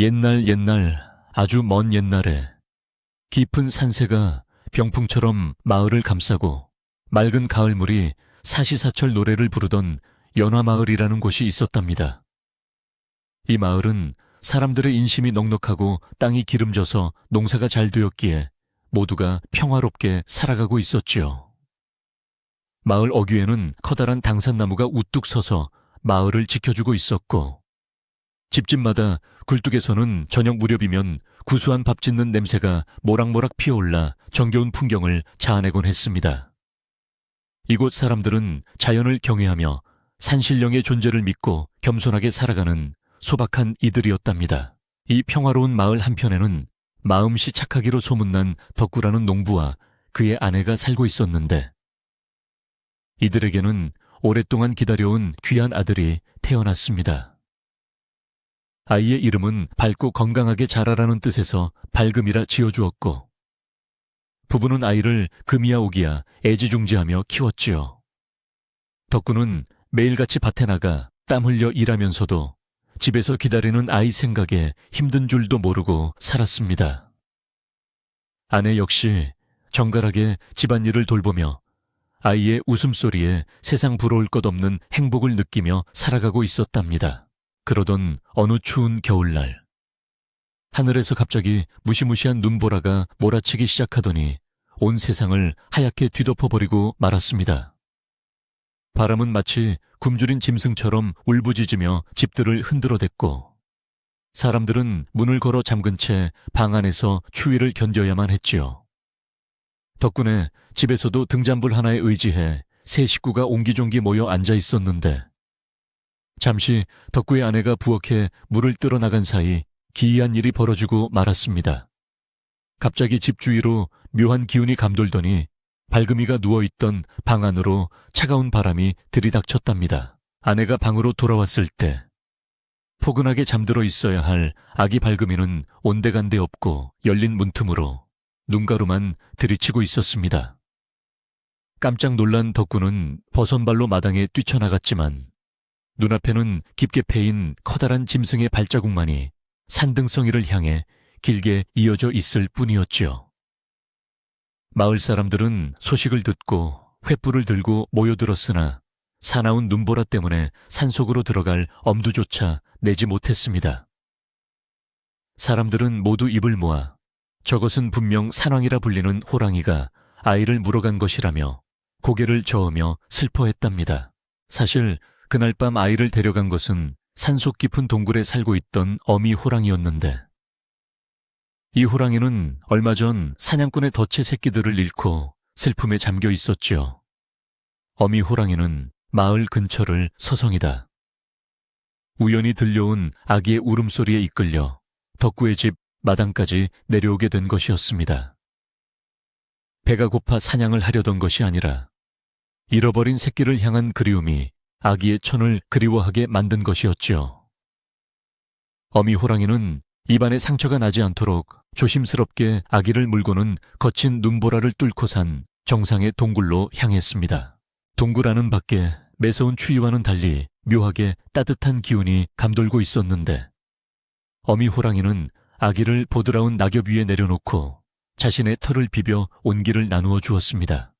옛날 옛날 아주 먼 옛날에 깊은 산새가 병풍처럼 마을을 감싸고 맑은 가을물이 사시사철 노래를 부르던 연화마을이라는 곳이 있었답니다. 이 마을은 사람들의 인심이 넉넉하고 땅이 기름져서 농사가 잘 되었기에 모두가 평화롭게 살아가고 있었지요. 마을 어귀에는 커다란 당산나무가 우뚝 서서 마을을 지켜주고 있었고, 집집마다 굴뚝에서는 저녁 무렵이면 구수한 밥 짓는 냄새가 모락모락 피어올라 정겨운 풍경을 자아내곤 했습니다. 이곳 사람들은 자연을 경외하며 산신령의 존재를 믿고 겸손하게 살아가는 소박한 이들이었답니다. 이 평화로운 마을 한편에는 마음씨 착하기로 소문난 덕구라는 농부와 그의 아내가 살고 있었는데, 이들에게는 오랫동안 기다려온 귀한 아들이 태어났습니다. 아이의 이름은 밝고 건강하게 자라라는 뜻에서 밝음이라 지어주었고, 부부는 아이를 금이야 오기야 애지중지하며 키웠지요. 덕구는 매일같이 밭에 나가 땀 흘려 일하면서도 집에서 기다리는 아이 생각에 힘든 줄도 모르고 살았습니다. 아내 역시 정갈하게 집안일을 돌보며 아이의 웃음소리에 세상 부러울 것 없는 행복을 느끼며 살아가고 있었답니다. 그러던 어느 추운 겨울날, 하늘에서 갑자기 무시무시한 눈보라가 몰아치기 시작하더니 온 세상을 하얗게 뒤덮어버리고 말았습니다. 바람은 마치 굶주린 짐승처럼 울부짖으며 집들을 흔들어댔고, 사람들은 문을 걸어 잠근 채 방 안에서 추위를 견뎌야만 했지요. 덕분에 집에서도 등잔불 하나에 의지해 세 식구가 옹기종기 모여 앉아 있었는데, 잠시 덕구의 아내가 부엌에 물을 뜨러 나간 사이 기이한 일이 벌어지고 말았습니다. 갑자기 집 주위로 묘한 기운이 감돌더니 밝음이가 누워있던 방 안으로 차가운 바람이 들이닥쳤답니다. 아내가 방으로 돌아왔을 때 포근하게 잠들어 있어야 할 아기 밝음이는 온데간데 없고 열린 문틈으로 눈가루만 들이치고 있었습니다. 깜짝 놀란 덕구는 버선발로 마당에 뛰쳐나갔지만 눈앞에는 깊게 패인 커다란 짐승의 발자국만이 산등성이를 향해 길게 이어져 있을 뿐이었지요. 마을 사람들은 소식을 듣고 횃불을 들고 모여들었으나 사나운 눈보라 때문에 산속으로 들어갈 엄두조차 내지 못했습니다. 사람들은 모두 입을 모아 저것은 분명 산왕이라 불리는 호랑이가 아이를 물어간 것이라며 고개를 저으며 슬퍼했답니다. 사실 그날 밤 아이를 데려간 것은 산속 깊은 동굴에 살고 있던 어미 호랑이였는데, 이 호랑이는 얼마 전 사냥꾼의 덫의 새끼들을 잃고 슬픔에 잠겨 있었지요. 어미 호랑이는 마을 근처를 서성이다 우연히 들려온 아기의 울음소리에 이끌려 덕구의 집 마당까지 내려오게 된 것이었습니다. 배가 고파 사냥을 하려던 것이 아니라 잃어버린 새끼를 향한 그리움이 아기의 천을 그리워하게 만든 것이었지요. 어미 호랑이는 입안에 상처가 나지 않도록 조심스럽게 아기를 물고는 거친 눈보라를 뚫고 산 정상의 동굴로 향했습니다. 동굴 안은 밖에 매서운 추위와는 달리 묘하게 따뜻한 기운이 감돌고 있었는데, 어미 호랑이는 아기를 보드라운 낙엽 위에 내려놓고 자신의 털을 비벼 온기를 나누어 주었습니다.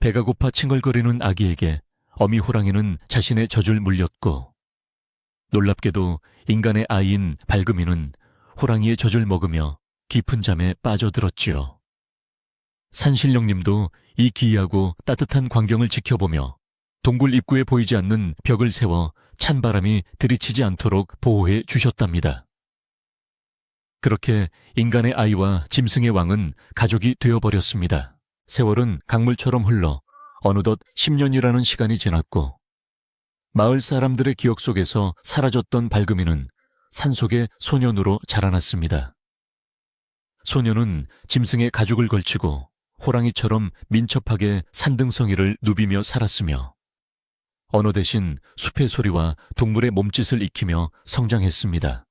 배가 고파 칭얼거리는 아기에게 어미 호랑이는 자신의 젖을 물렸고, 놀랍게도 인간의 아이인 밝음이는 호랑이의 젖을 먹으며 깊은 잠에 빠져들었지요. 산신령님도 이 기이하고 따뜻한 광경을 지켜보며 동굴 입구에 보이지 않는 벽을 세워 찬바람이 들이치지 않도록 보호해 주셨답니다. 그렇게 인간의 아이와 짐승의 왕은 가족이 되어버렸습니다. 세월은 강물처럼 흘러 어느덧 10년이라는 시간이 지났고, 마을 사람들의 기억 속에서 사라졌던 밝음이는 산속의 소년으로 자라났습니다. 소년은 짐승의 가죽을 걸치고 호랑이처럼 민첩하게 산등성이를 누비며 살았으며, 언어 대신 숲의 소리와 동물의 몸짓을 익히며 성장했습니다.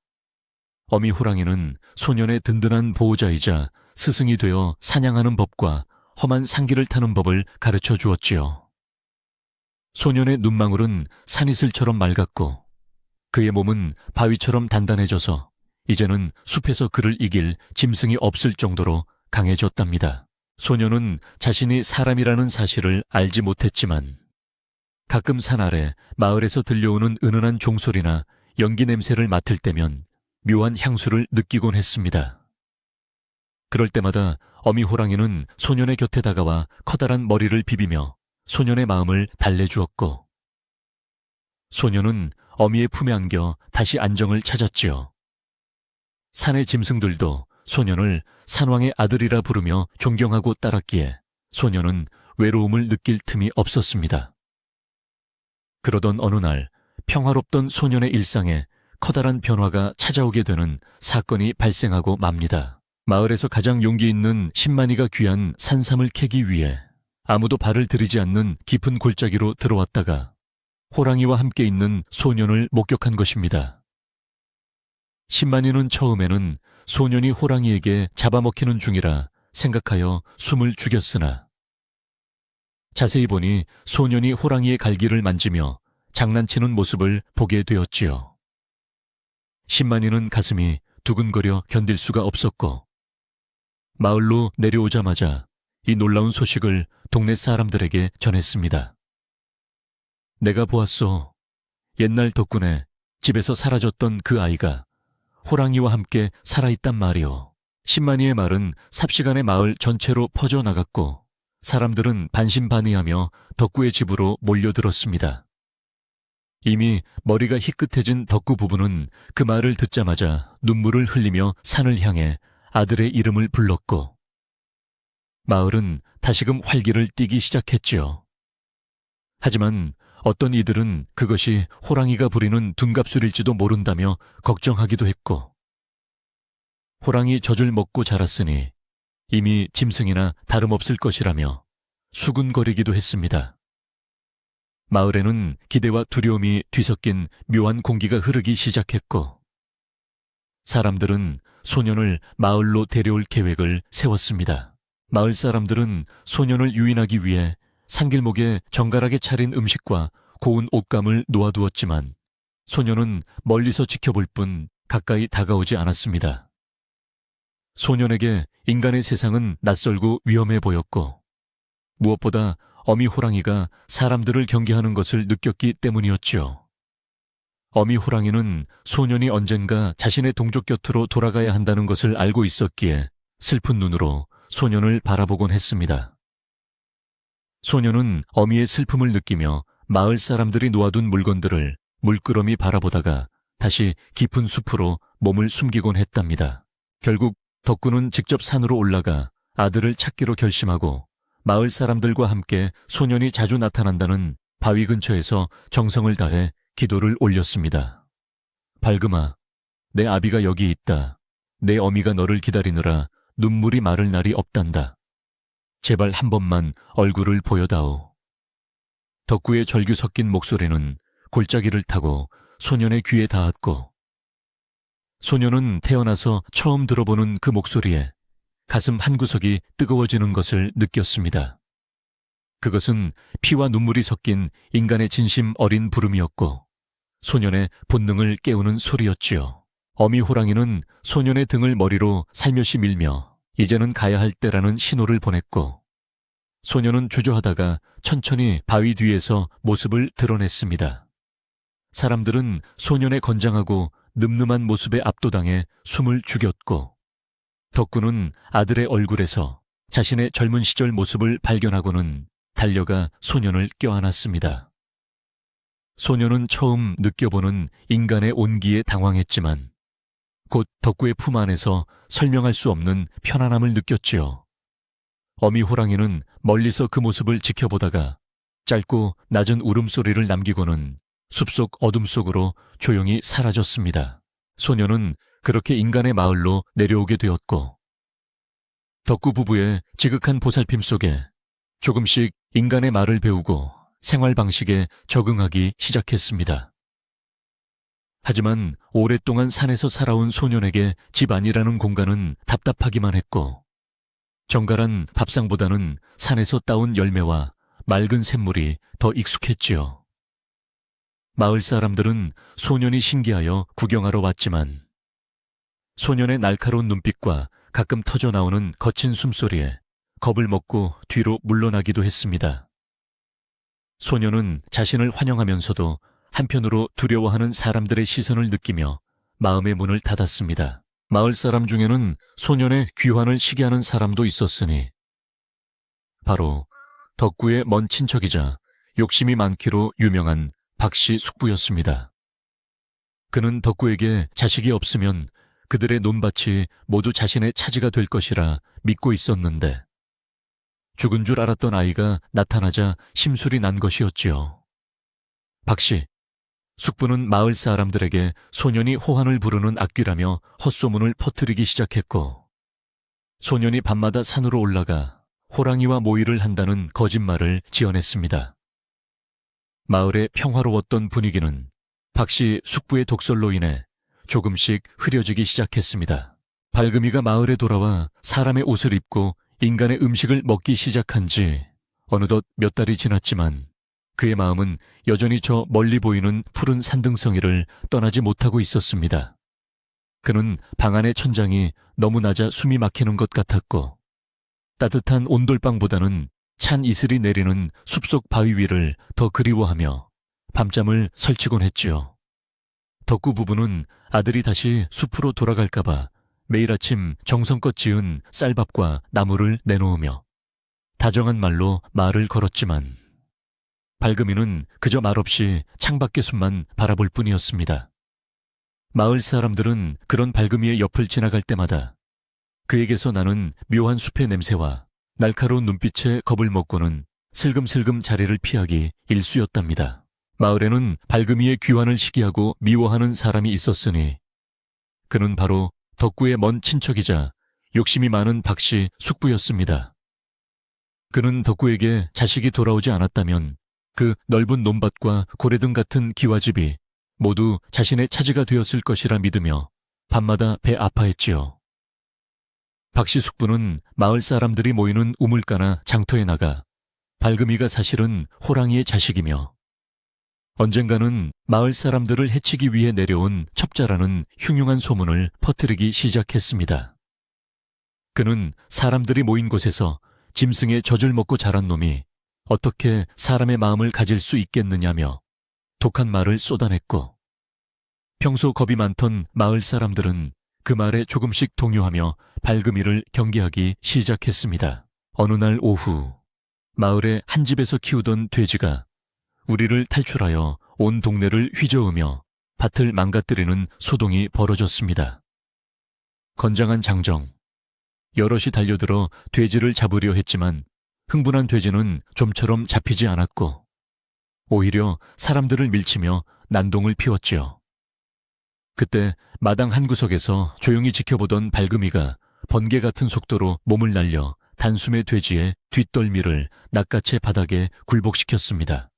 어미 호랑이는 소년의 든든한 보호자이자 스승이 되어 사냥하는 법과 험한 산길을 타는 법을 가르쳐 주었지요. 소년의 눈망울은 산이슬처럼 맑았고 그의 몸은 바위처럼 단단해져서 이제는 숲에서 그를 이길 짐승이 없을 정도로 강해졌답니다. 소녀는 자신이 사람이라는 사실을 알지 못했지만 가끔 산 아래 마을에서 들려오는 은은한 종소리나 연기 냄새를 맡을 때면 묘한 향수를 느끼곤 했습니다. 그럴 때마다 어미 호랑이는 소년의 곁에 다가와 커다란 머리를 비비며 소년의 마음을 달래주었고, 소년은 어미의 품에 안겨 다시 안정을 찾았지요. 산의 짐승들도 소년을 산왕의 아들이라 부르며 존경하고 따랐기에 소년은 외로움을 느낄 틈이 없었습니다. 그러던 어느 날 평화롭던 소년의 일상에 커다란 변화가 찾아오게 되는 사건이 발생하고 맙니다. 마을에서 가장 용기 있는 신만이가 귀한 산삼을 캐기 위해 아무도 발을 들이지 않는 깊은 골짜기로 들어왔다가 호랑이와 함께 있는 소년을 목격한 것입니다. 신만이는 처음에는 소년이 호랑이에게 잡아먹히는 중이라 생각하여 숨을 죽였으나 자세히 보니 소년이 호랑이의 갈기를 만지며 장난치는 모습을 보게 되었지요. 신만이는 가슴이 두근거려 견딜 수가 없었고 마을로 내려오자마자 이 놀라운 소식을 동네 사람들에게 전했습니다. 내가 보았소. 옛날 덕분에 집에서 사라졌던 그 아이가 호랑이와 함께 살아있단 말이오. 신만이의 말은 삽시간에 마을 전체로 퍼져나갔고 사람들은 반신반의하며 덕구의 집으로 몰려들었습니다. 이미 머리가 희끗해진 덕구 부부는 그 말을 듣자마자 눈물을 흘리며 산을 향해 아들의 이름을 불렀고 마을은 다시금 활기를 띠기 시작했지요. 하지만 어떤 이들은 그것이 호랑이가 부리는 둔갑술일지도 모른다며 걱정하기도 했고 호랑이 젖을 먹고 자랐으니 이미 짐승이나 다름없을 것이라며 수군거리기도 했습니다. 마을에는 기대와 두려움이 뒤섞인 묘한 공기가 흐르기 시작했고 사람들은 소년을 마을로 데려올 계획을 세웠습니다. 마을 사람들은 소년을 유인하기 위해 산길목에 정갈하게 차린 음식과 고운 옷감을 놓아두었지만 소년은 멀리서 지켜볼 뿐 가까이 다가오지 않았습니다. 소년에게 인간의 세상은 낯설고 위험해 보였고 무엇보다 어미 호랑이가 사람들을 경계하는 것을 느꼈기 때문이었지요. 어미 호랑이는 소년이 언젠가 자신의 동족 곁으로 돌아가야 한다는 것을 알고 있었기에 슬픈 눈으로 소년을 바라보곤 했습니다. 소년은 어미의 슬픔을 느끼며 마을 사람들이 놓아둔 물건들을 물끄러미 바라보다가 다시 깊은 숲으로 몸을 숨기곤 했답니다. 결국 덕구는 직접 산으로 올라가 아들을 찾기로 결심하고 마을 사람들과 함께 소년이 자주 나타난다는 바위 근처에서 정성을 다해 기도를 올렸습니다. 밝음아, 내 아비가 여기 있다. 내 어미가 너를 기다리느라 눈물이 마를 날이 없단다. 제발 한 번만 얼굴을 보여다오. 덕구의 절규 섞인 목소리는 골짜기를 타고 소년의 귀에 닿았고 소년은 태어나서 처음 들어보는 그 목소리에 가슴 한구석이 뜨거워지는 것을 느꼈습니다. 그것은 피와 눈물이 섞인 인간의 진심 어린 부름이었고 소년의 본능을 깨우는 소리였지요. 어미 호랑이는 소년의 등을 머리로 살며시 밀며 이제는 가야 할 때라는 신호를 보냈고 소년은 주저하다가 천천히 바위 뒤에서 모습을 드러냈습니다. 사람들은 소년의 건장하고 늠름한 모습에 압도당해 숨을 죽였고 덕구는 아들의 얼굴에서 자신의 젊은 시절 모습을 발견하고는 달려가 소년을 껴안았습니다. 소년은 처음 느껴보는 인간의 온기에 당황했지만 곧 덕구의 품 안에서 설명할 수 없는 편안함을 느꼈지요. 어미 호랑이는 멀리서 그 모습을 지켜보다가 짧고 낮은 울음소리를 남기고는 숲속 어둠 속으로 조용히 사라졌습니다. 소년은 그렇게 인간의 마을로 내려오게 되었고 덕구 부부의 지극한 보살핌 속에 조금씩 인간의 말을 배우고 생활 방식에 적응하기 시작했습니다. 하지만 오랫동안 산에서 살아온 소년에게 집 안이라는 공간은 답답하기만 했고 정갈한 밥상보다는 산에서 따온 열매와 맑은 샘물이 더 익숙했지요. 마을 사람들은 소년이 신기하여 구경하러 왔지만 소년의 날카로운 눈빛과 가끔 터져나오는 거친 숨소리에 겁을 먹고 뒤로 물러나기도 했습니다. 소년은 자신을 환영하면서도 한편으로 두려워하는 사람들의 시선을 느끼며 마음의 문을 닫았습니다. 마을 사람 중에는 소년의 귀환을 시기하는 사람도 있었으니 바로 덕구의 먼 친척이자 욕심이 많기로 유명한 박씨 숙부였습니다. 그는 덕구에게 자식이 없으면 그들의 논밭이 모두 자신의 차지가 될 것이라 믿고 있었는데 죽은 줄 알았던 아이가 나타나자 심술이 난 것이었지요. 박씨, 숙부는 마을 사람들에게 소년이 호환을 부르는 악귀라며 헛소문을 퍼뜨리기 시작했고 소년이 밤마다 산으로 올라가 호랑이와 모의를 한다는 거짓말을 지어냈습니다. 마을의 평화로웠던 분위기는 박씨 숙부의 독설로 인해 조금씩 흐려지기 시작했습니다. 발금이가 마을에 돌아와 사람의 옷을 입고 인간의 음식을 먹기 시작한 지 어느덧 몇 달이 지났지만 그의 마음은 여전히 저 멀리 보이는 푸른 산등성이를 떠나지 못하고 있었습니다. 그는 방 안의 천장이 너무 낮아 숨이 막히는 것 같았고 따뜻한 온돌방보다는 찬 이슬이 내리는 숲속 바위 위를 더 그리워하며 밤잠을 설치곤 했지요. 덕구 부부는 아들이 다시 숲으로 돌아갈까봐 매일 아침 정성껏 지은 쌀밥과 나물을 내놓으며 다정한 말로 말을 걸었지만 발금이는 그저 말없이 창밖의 숲만 바라볼 뿐이었습니다. 마을 사람들은 그런 발금이의 옆을 지나갈 때마다 그에게서 나는 묘한 숲의 냄새와 날카로운 눈빛에 겁을 먹고는 슬금슬금 자리를 피하기 일쑤였답니다. 마을에는 발금이의 귀환을 시기하고 미워하는 사람이 있었으니 그는 바로 덕구의 먼 친척이자 욕심이 많은 박씨 숙부였습니다. 그는 덕구에게 자식이 돌아오지 않았다면 그 넓은 논밭과 고래등 같은 기와집이 모두 자신의 차지가 되었을 것이라 믿으며 밤마다 배 아파했지요. 박씨 숙부는 마을 사람들이 모이는 우물가나 장터에 나가 발금이가 사실은 호랑이의 자식이며 언젠가는 마을 사람들을 해치기 위해 내려온 첩자라는 흉흉한 소문을 퍼뜨리기 시작했습니다. 그는 사람들이 모인 곳에서 짐승의 젖을 먹고 자란 놈이 어떻게 사람의 마음을 가질 수 있겠느냐며 독한 말을 쏟아냈고 평소 겁이 많던 마을 사람들은 그 말에 조금씩 동요하며 발금이를 경계하기 시작했습니다. 어느 날 오후 마을의 한 집에서 키우던 돼지가 우리를 탈출하여 온 동네를 휘저으며 밭을 망가뜨리는 소동이 벌어졌습니다. 건장한 장정, 여럿이 달려들어 돼지를 잡으려 했지만 흥분한 돼지는 좀처럼 잡히지 않았고 오히려 사람들을 밀치며 난동을 피웠지요. 그때 마당 한 구석에서 조용히 지켜보던 발금이가 번개 같은 속도로 몸을 날려 단숨에 돼지의 뒷덜미를 낚아채 바닥에 굴복시켰습니다.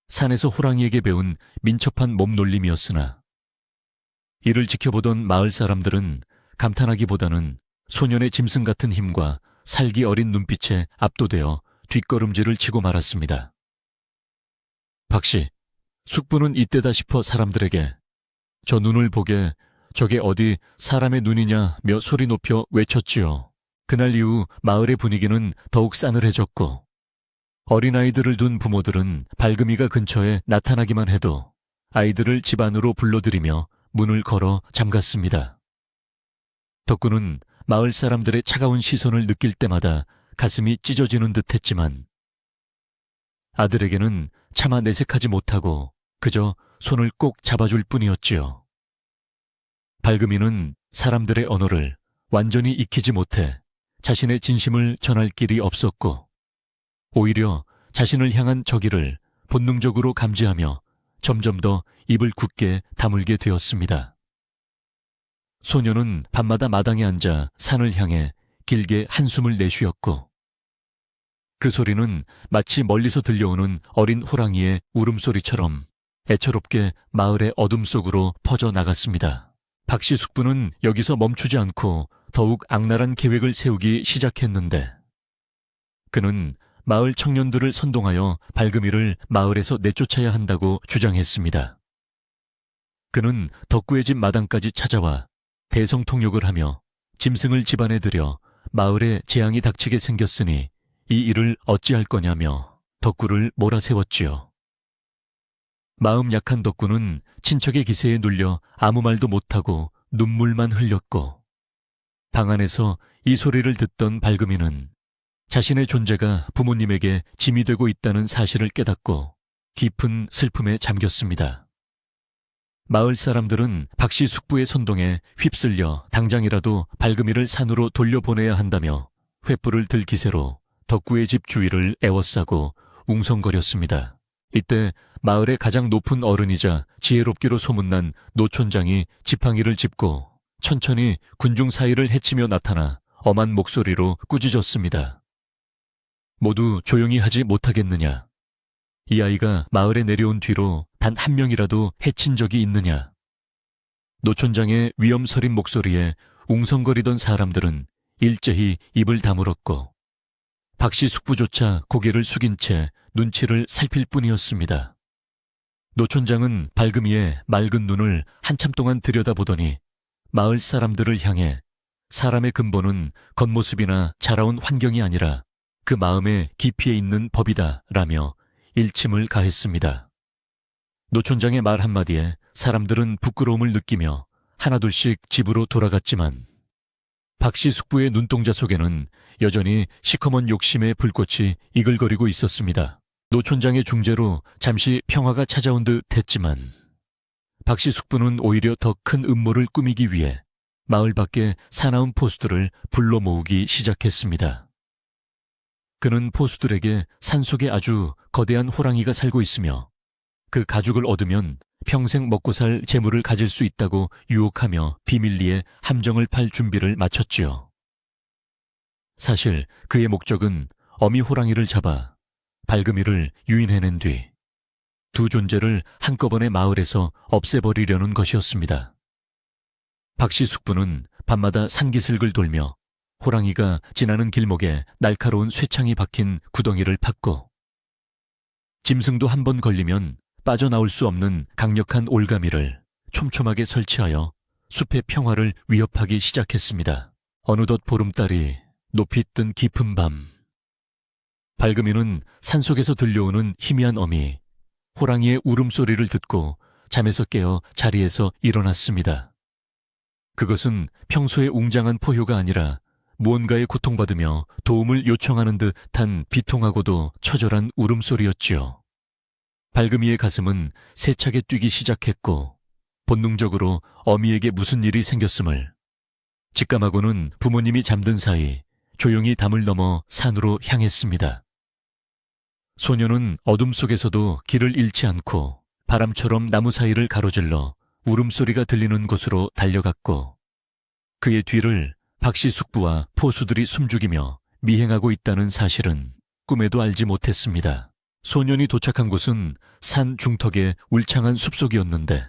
산에서 호랑이에게 배운 민첩한 몸놀림이었으나 이를 지켜보던 마을 사람들은 감탄하기보다는 소년의 짐승 같은 힘과 살기 어린 눈빛에 압도되어 뒷걸음질을 치고 말았습니다. 박씨, 숙부는 이때다 싶어 사람들에게 저 눈을 보게 저게 어디 사람의 눈이냐며 소리 높여 외쳤지요. 그날 이후 마을의 분위기는 더욱 싸늘해졌고 어린아이들을 둔 부모들은 발금이가 근처에 나타나기만 해도 아이들을 집 안으로 불러들이며 문을 걸어 잠갔습니다. 덕구는 마을 사람들의 차가운 시선을 느낄 때마다 가슴이 찢어지는 듯 했지만 아들에게는 차마 내색하지 못하고 그저 손을 꼭 잡아줄 뿐이었지요. 발금이는 사람들의 언어를 완전히 익히지 못해 자신의 진심을 전할 길이 없었고 오히려 자신을 향한 적의를 본능적으로 감지하며 점점 더 입을 굳게 다물게 되었습니다. 소녀는 밤마다 마당에 앉아 산을 향해 길게 한숨을 내쉬었고 그 소리는 마치 멀리서 들려오는 어린 호랑이의 울음소리처럼 애처롭게 마을의 어둠 속으로 퍼져나갔습니다. 박씨 숙부는 여기서 멈추지 않고 더욱 악랄한 계획을 세우기 시작했는데 그는 마을 청년들을 선동하여 발금이를 마을에서 내쫓아야 한다고 주장했습니다. 그는 덕구의 집 마당까지 찾아와 대성통욕을 하며 짐승을 집안에 들여 마을에 재앙이 닥치게 생겼으니 이 일을 어찌할 거냐며 덕구를 몰아세웠지요. 마음 약한 덕구는 친척의 기세에 눌려 아무 말도 못하고 눈물만 흘렸고, 방 안에서 이 소리를 듣던 발금이는 자신의 존재가 부모님에게 짐이 되고 있다는 사실을 깨닫고 깊은 슬픔에 잠겼습니다. 마을 사람들은 박씨 숙부의 선동에 휩쓸려 당장이라도 발금이를 산으로 돌려보내야 한다며 횃불을 들 기세로 덕구의 집 주위를 에워싸고 웅성거렸습니다. 이때 마을의 가장 높은 어른이자 지혜롭기로 소문난 노촌장이 지팡이를 짚고 천천히 군중 사이를 헤치며 나타나 엄한 목소리로 꾸짖었습니다. 모두 조용히 하지 못하겠느냐? 이 아이가 마을에 내려온 뒤로 단 한 명이라도 해친 적이 있느냐? 노촌장의 위엄서린 목소리에 웅성거리던 사람들은 일제히 입을 다물었고, 박씨 숙부조차 고개를 숙인 채 눈치를 살필 뿐이었습니다. 노촌장은 발금이의 맑은 눈을 한참 동안 들여다보더니 마을 사람들을 향해 사람의 근본은 겉모습이나 자라온 환경이 아니라 그 마음의 깊이에 있는 법이다 라며 일침을 가했습니다. 노촌장의 말 한마디에 사람들은 부끄러움을 느끼며 하나둘씩 집으로 돌아갔지만 박씨 숙부의 눈동자 속에는 여전히 시커먼 욕심의 불꽃이 이글거리고 있었습니다. 노촌장의 중재로 잠시 평화가 찾아온 듯 했지만 박씨 숙부는 오히려 더 큰 음모를 꾸미기 위해 마을 밖에 사나운 포수들을 불러 모으기 시작했습니다. 그는 포수들에게 산속에 아주 거대한 호랑이가 살고 있으며 그 가죽을 얻으면 평생 먹고 살 재물을 가질 수 있다고 유혹하며 비밀리에 함정을 팔 준비를 마쳤지요. 사실 그의 목적은 어미 호랑이를 잡아 발금이를 유인해낸 뒤 두 존재를 한꺼번에 마을에서 없애버리려는 것이었습니다. 박씨 숙부는 밤마다 산기슭을 돌며 호랑이가 지나는 길목에 날카로운 쇠창이 박힌 구덩이를 팠고, 짐승도 한 번 걸리면 빠져나올 수 없는 강력한 올가미를 촘촘하게 설치하여 숲의 평화를 위협하기 시작했습니다. 어느덧 보름달이 높이 뜬 깊은 밤, 발금이는 산속에서 들려오는 희미한 어미, 호랑이의 울음소리를 듣고 잠에서 깨어 자리에서 일어났습니다. 그것은 평소의 웅장한 포효가 아니라 무언가에 고통받으며 도움을 요청하는 듯한 비통하고도 처절한 울음소리였지요. 발금이의 가슴은 세차게 뛰기 시작했고 본능적으로 어미에게 무슨 일이 생겼음을, 직감하고는 부모님이 잠든 사이 조용히 담을 넘어 산으로 향했습니다. 소녀는 어둠 속에서도 길을 잃지 않고 바람처럼 나무 사이를 가로질러 울음소리가 들리는 곳으로 달려갔고, 그의 뒤를 박씨 숙부와 포수들이 숨죽이며 미행하고 있다는 사실은 꿈에도 알지 못했습니다. 소년이 도착한 곳은 산 중턱의 울창한 숲속이었는데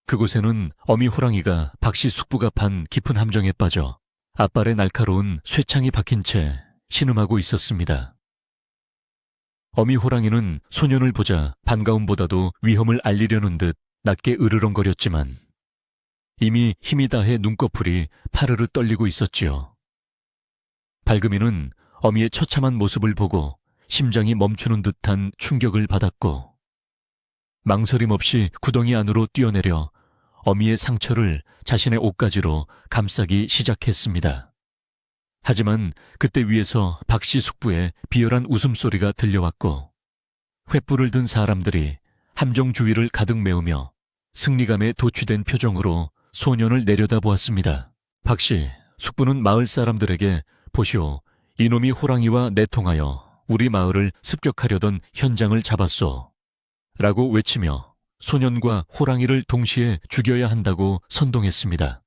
그곳에는 어미 호랑이가 박씨 숙부가 판 깊은 함정에 빠져 앞발에 날카로운 쇠창이 박힌 채 신음하고 있었습니다. 어미 호랑이는 소년을 보자 반가움보다도 위험을 알리려는 듯 낮게 으르렁거렸지만 이미 힘이 다해 눈꺼풀이 파르르 떨리고 있었지요. 발금이는 어미의 처참한 모습을 보고 심장이 멈추는 듯한 충격을 받았고 망설임 없이 구덩이 안으로 뛰어내려 어미의 상처를 자신의 옷가지로 감싸기 시작했습니다. 하지만 그때 위에서 박씨 숙부의 비열한 웃음소리가 들려왔고 횃불을 든 사람들이 함정 주위를 가득 메우며 승리감에 도취된 표정으로 소년을 내려다보았습니다. 박씨 숙부는 마을 사람들에게 보시오, 이놈이 호랑이와 내통하여 우리 마을을 습격하려던 현장을 잡았소 라고 외치며 소년과 호랑이를 동시에 죽여야 한다고 선동했습니다.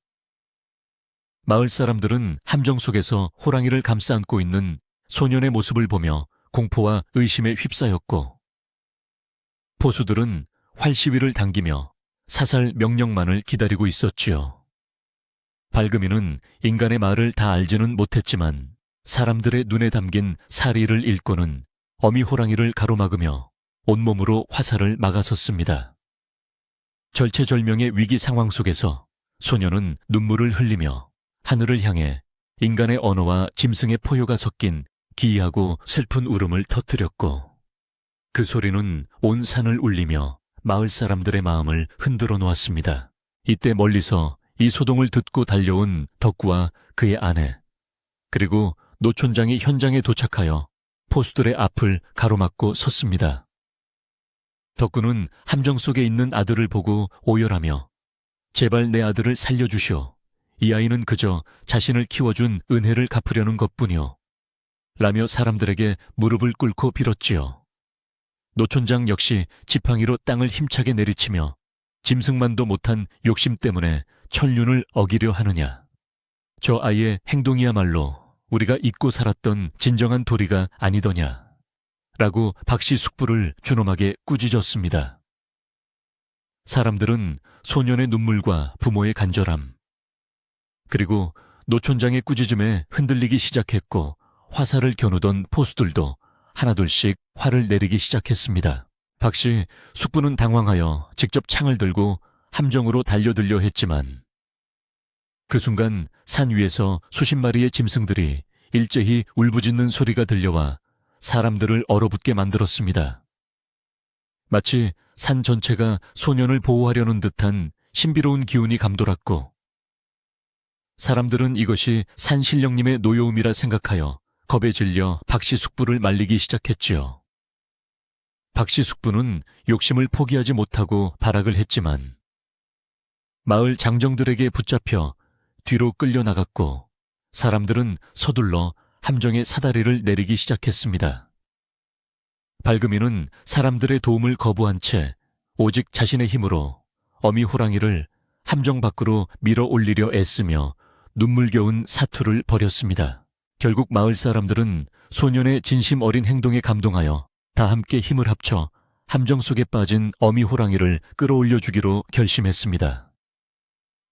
마을 사람들은 함정 속에서 호랑이를 감싸 안고 있는 소년의 모습을 보며 공포와 의심에 휩싸였고 포수들은 활시위를 당기며 사살 명령만을 기다리고 있었지요. 발금이는 인간의 말을 다 알지는 못했지만 사람들의 눈에 담긴 사리를 읽고는 어미 호랑이를 가로막으며 온몸으로 화살을 막아섰습니다. 절체절명의 위기 상황 속에서 소녀는 눈물을 흘리며 하늘을 향해 인간의 언어와 짐승의 포효가 섞인 기이하고 슬픈 울음을 터뜨렸고, 그 소리는 온 산을 울리며 마을 사람들의 마음을 흔들어 놓았습니다. 이때 멀리서 이 소동을 듣고 달려온 덕구와 그의 아내, 그리고 노촌장이 현장에 도착하여 포수들의 앞을 가로막고 섰습니다. 덕구는 함정 속에 있는 아들을 보고 오열하며 제발 내 아들을 살려주시오. 이 아이는 그저 자신을 키워준 은혜를 갚으려는 것뿐이오. 라며 사람들에게 무릎을 꿇고 빌었지요. 노촌장 역시 지팡이로 땅을 힘차게 내리치며 짐승만도 못한 욕심 때문에 천륜을 어기려 하느냐. 저 아이의 행동이야말로 우리가 잊고 살았던 진정한 도리가 아니더냐. 라고 박씨 숙부를 준엄하게 꾸짖었습니다. 사람들은 소년의 눈물과 부모의 간절함, 그리고 노촌장의 꾸짖음에 흔들리기 시작했고, 화살을 겨누던 포수들도 하나둘씩 화를 내리기 시작했습니다. 박씨 숙부는 당황하여 직접 창을 들고 함정으로 달려들려 했지만, 그 순간 산 위에서 수십 마리의 짐승들이 일제히 울부짖는 소리가 들려와 사람들을 얼어붙게 만들었습니다. 마치 산 전체가 소년을 보호하려는 듯한 신비로운 기운이 감돌았고, 사람들은 이것이 산신령님의 노여움이라 생각하여 겁에 질려 박씨 숙부를 말리기 시작했지요. 박씨 숙부는 욕심을 포기하지 못하고 발악을 했지만 마을 장정들에게 붙잡혀 뒤로 끌려나갔고, 사람들은 서둘러 함정의 사다리를 내리기 시작했습니다. 발금이는 사람들의 도움을 거부한 채 오직 자신의 힘으로 어미 호랑이를 함정 밖으로 밀어 올리려 애쓰며 눈물겨운 사투를 벌였습니다. 결국 마을 사람들은 소년의 진심 어린 행동에 감동하여 다 함께 힘을 합쳐 함정 속에 빠진 어미 호랑이를 끌어올려 주기로 결심했습니다.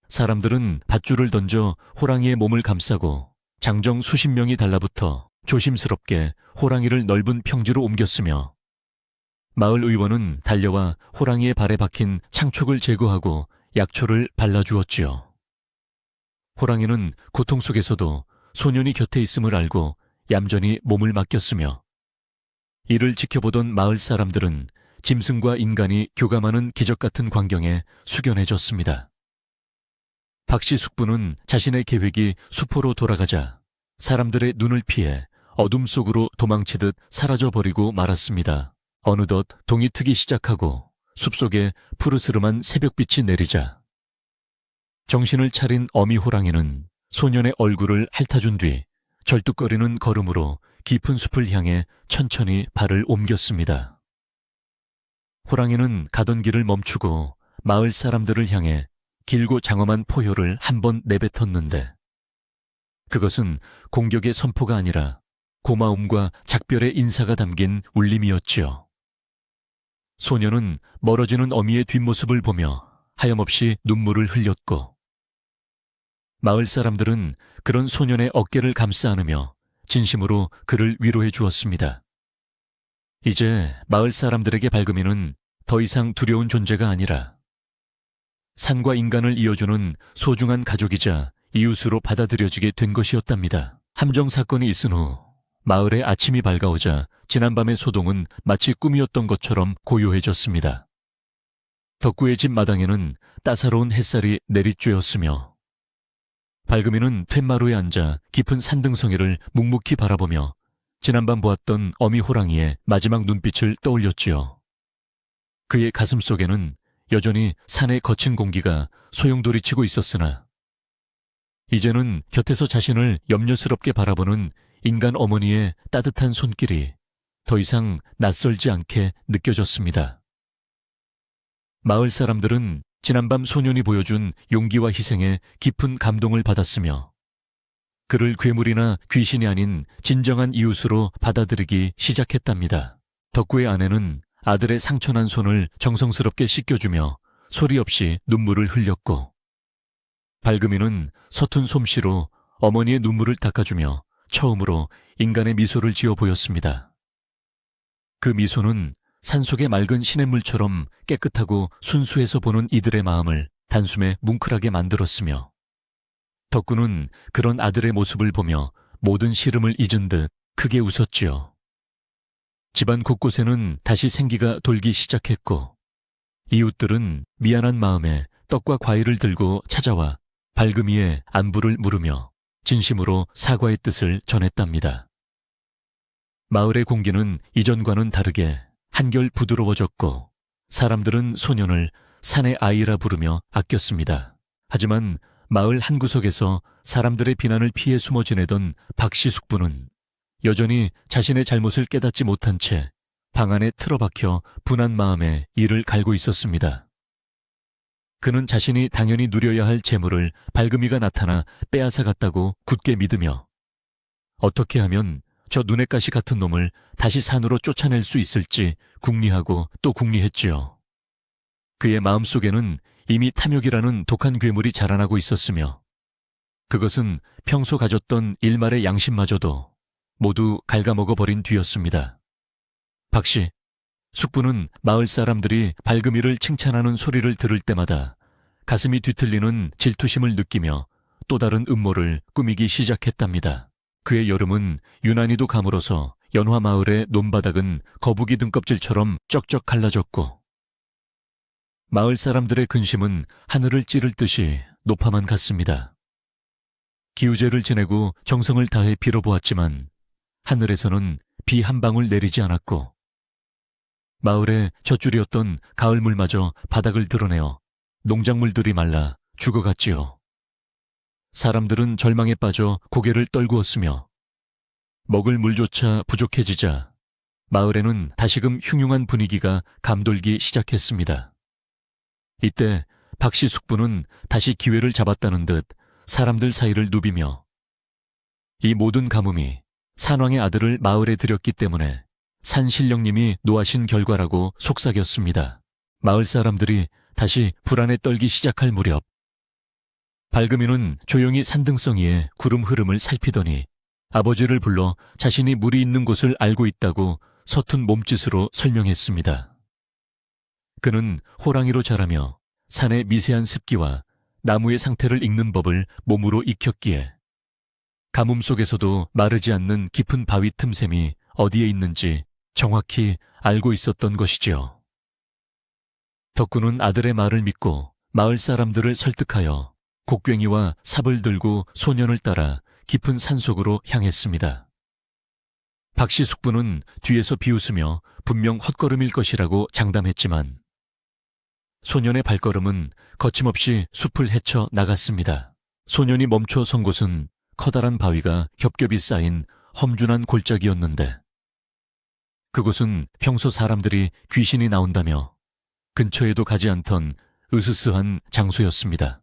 사람들은 밧줄을 던져 호랑이의 몸을 감싸고 장정 수십 명이 달라붙어 조심스럽게 호랑이를 넓은 평지로 옮겼으며, 마을 의원은 달려와 호랑이의 발에 박힌 창촉을 제거하고 약초를 발라주었지요. 호랑이는 고통 속에서도 소년이 곁에 있음을 알고 얌전히 몸을 맡겼으며, 이를 지켜보던 마을 사람들은 짐승과 인간이 교감하는 기적 같은 광경에 숙연해졌습니다. 박씨 숙부는 자신의 계획이 수포로 돌아가자 사람들의 눈을 피해 어둠 속으로 도망치듯 사라져버리고 말았습니다. 어느덧 동이 트기 시작하고 숲속에 푸르스름한 새벽빛이 내리자 정신을 차린 어미 호랑이는 소년의 얼굴을 핥아준 뒤 절뚝거리는 걸음으로 깊은 숲을 향해 천천히 발을 옮겼습니다. 호랑이는 가던 길을 멈추고 마을 사람들을 향해 길고 장엄한 포효를 한 번 내뱉었는데, 그것은 공격의 선포가 아니라 고마움과 작별의 인사가 담긴 울림이었지요. 소년은 멀어지는 어미의 뒷모습을 보며 하염없이 눈물을 흘렸고, 마을 사람들은 그런 소년의 어깨를 감싸 안으며 진심으로 그를 위로해 주었습니다. 이제 마을 사람들에게 발금이는 더 이상 두려운 존재가 아니라 산과 인간을 이어주는 소중한 가족이자 이웃으로 받아들여지게 된 것이었답니다. 함정 사건이 있은 후 마을에 아침이 밝아오자 지난밤의 소동은 마치 꿈이었던 것처럼 고요해졌습니다. 덕구의 집 마당에는 따사로운 햇살이 내리쬐었으며, 발금이는 툇마루에 앉아 깊은 산등성이를 묵묵히 바라보며 지난밤 보았던 어미 호랑이의 마지막 눈빛을 떠올렸지요. 그의 가슴 속에는 여전히 산의 거친 공기가 소용돌이치고 있었으나, 이제는 곁에서 자신을 염려스럽게 바라보는 인간 어머니의 따뜻한 손길이 더 이상 낯설지 않게 느껴졌습니다. 마을 사람들은 지난밤 소년이 보여준 용기와 희생에 깊은 감동을 받았으며, 그를 괴물이나 귀신이 아닌 진정한 이웃으로 받아들이기 시작했답니다. 덕구의 아내는 아들의 상처난 손을 정성스럽게 씻겨주며 소리 없이 눈물을 흘렸고, 발금이는 서툰 솜씨로 어머니의 눈물을 닦아주며 처음으로 인간의 미소를 지어 보였습니다. 그 미소는 산속의 맑은 시냇물처럼 깨끗하고 순수해서 보는 이들의 마음을 단숨에 뭉클하게 만들었으며 덕구는 그런 아들의 모습을 보며 모든 시름을 잊은 듯 크게 웃었지요. 집안 곳곳에는 다시 생기가 돌기 시작했고 이웃들은 미안한 마음에 떡과 과일을 들고 찾아와 발금이의 안부를 물으며 진심으로 사과의 뜻을 전했답니다. 마을의 공기는 이전과는 다르게 한결 부드러워졌고 사람들은 소년을 산의 아이라 부르며 아꼈습니다. 하지만 마을 한구석에서 사람들의 비난을 피해 숨어 지내던 박씨 숙부는 여전히 자신의 잘못을 깨닫지 못한 채 방 안에 틀어박혀 분한 마음에 이를 갈고 있었습니다. 그는 자신이 당연히 누려야 할 재물을 발금이가 나타나 빼앗아 갔다고 굳게 믿으며 어떻게 하면 저 눈엣 가시 같은 놈을 다시 산으로 쫓아낼 수 있을지 궁리하고 또 궁리했지요. 그의 마음속에는 이미 탐욕이라는 독한 괴물이 자라나고 있었으며 그것은 평소 가졌던 일말의 양심마저도 모두 갉아먹어버린 뒤였습니다. 박씨, 숙부는 마을 사람들이 발금이를 칭찬하는 소리를 들을 때마다 가슴이 뒤틀리는 질투심을 느끼며 또 다른 음모를 꾸미기 시작했답니다. 그의 여름은 유난히도 가물어서 연화마을의 논바닥은 거북이 등껍질처럼 쩍쩍 갈라졌고 마을 사람들의 근심은 하늘을 찌를 듯이 높아만 갔습니다. 기우제를 지내고 정성을 다해 빌어보았지만 하늘에서는 비 한 방울 내리지 않았고 마을의 젖줄이었던 가을물마저 바닥을 드러내어 농작물들이 말라 죽어갔지요. 사람들은 절망에 빠져 고개를 떨구었으며 먹을 물조차 부족해지자 마을에는 다시금 흉흉한 분위기가 감돌기 시작했습니다. 이때 박씨 숙부는 다시 기회를 잡았다는 듯 사람들 사이를 누비며 이 모든 가뭄이 산왕의 아들을 마을에 들였기 때문에 산신령님이 노하신 결과라고 속삭였습니다. 마을 사람들이 다시 불안에 떨기 시작할 무렵 발금이는 조용히 산등성이에 구름 흐름을 살피더니 아버지를 불러 자신이 물이 있는 곳을 알고 있다고 서툰 몸짓으로 설명했습니다. 그는 호랑이로 자라며 산의 미세한 습기와 나무의 상태를 읽는 법을 몸으로 익혔기에 가뭄 속에서도 마르지 않는 깊은 바위 틈샘이 어디에 있는지 정확히 알고 있었던 것이지요. 덕구는 아들의 말을 믿고 마을 사람들을 설득하여 곡괭이와 삽을 들고 소년을 따라 깊은 산속으로 향했습니다. 박씨 숙부는 뒤에서 비웃으며 분명 헛걸음일 것이라고 장담했지만 소년의 발걸음은 거침없이 숲을 헤쳐 나갔습니다. 소년이 멈춰 선 곳은 커다란 바위가 겹겹이 쌓인 험준한 골짜기였는데 그곳은 평소 사람들이 귀신이 나온다며 근처에도 가지 않던 으스스한 장소였습니다.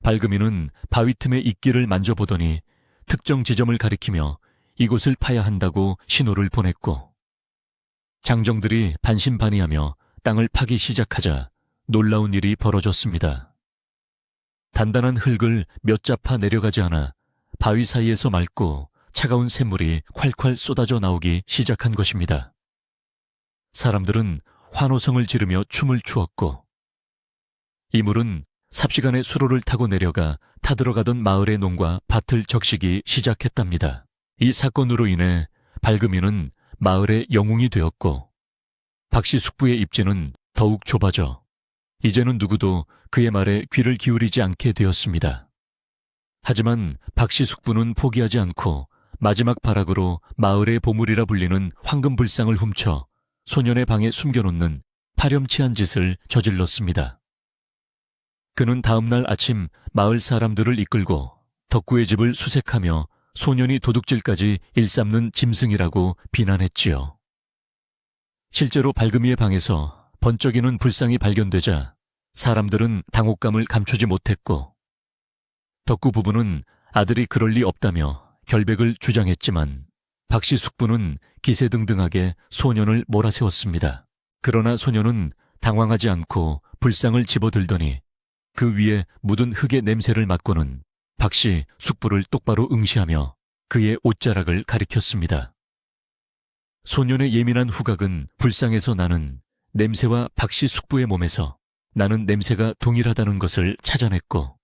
발금이는 바위 틈의 이끼를 만져보더니 특정 지점을 가리키며 이곳을 파야 한다고 신호를 보냈고 장정들이 반신반의하며 땅을 파기 시작하자 놀라운 일이 벌어졌습니다. 단단한 흙을 몇 자파 내려가지 않아 바위 사이에서 맑고 차가운 샘물이 콸콸 쏟아져 나오기 시작한 것입니다. 사람들은 환호성을 지르며 춤을 추었고 이 물은 삽시간에 수로를 타고 내려가 타들어가던 마을의 농과 밭을 적시기 시작했답니다. 이 사건으로 인해 발금이는 마을의 영웅이 되었고 박씨 숙부의 입지는 더욱 좁아져 이제는 누구도 그의 말에 귀를 기울이지 않게 되었습니다. 하지만 박씨 숙부는 포기하지 않고 마지막 발악으로 마을의 보물이라 불리는 황금불상을 훔쳐 소년의 방에 숨겨놓는 파렴치한 짓을 저질렀습니다. 그는 다음날 아침 마을 사람들을 이끌고 덕구의 집을 수색하며 소년이 도둑질까지 일삼는 짐승이라고 비난했지요. 실제로 발금이의 방에서 번쩍이는 불상이 발견되자 사람들은 당혹감을 감추지 못했고 덕구 부부는 아들이 그럴 리 없다며 결백을 주장했지만 박씨 숙부는 기세등등하게 소년을 몰아세웠습니다. 그러나 소년은 당황하지 않고 불상을 집어들더니 그 위에 묻은 흙의 냄새를 맡고는 박씨 숙부를 똑바로 응시하며 그의 옷자락을 가리켰습니다. 소년의 예민한 후각은 불상에서 나는 냄새와 박씨 숙부의 몸에서 나는 냄새가 동일하다는 것을 찾아냈고,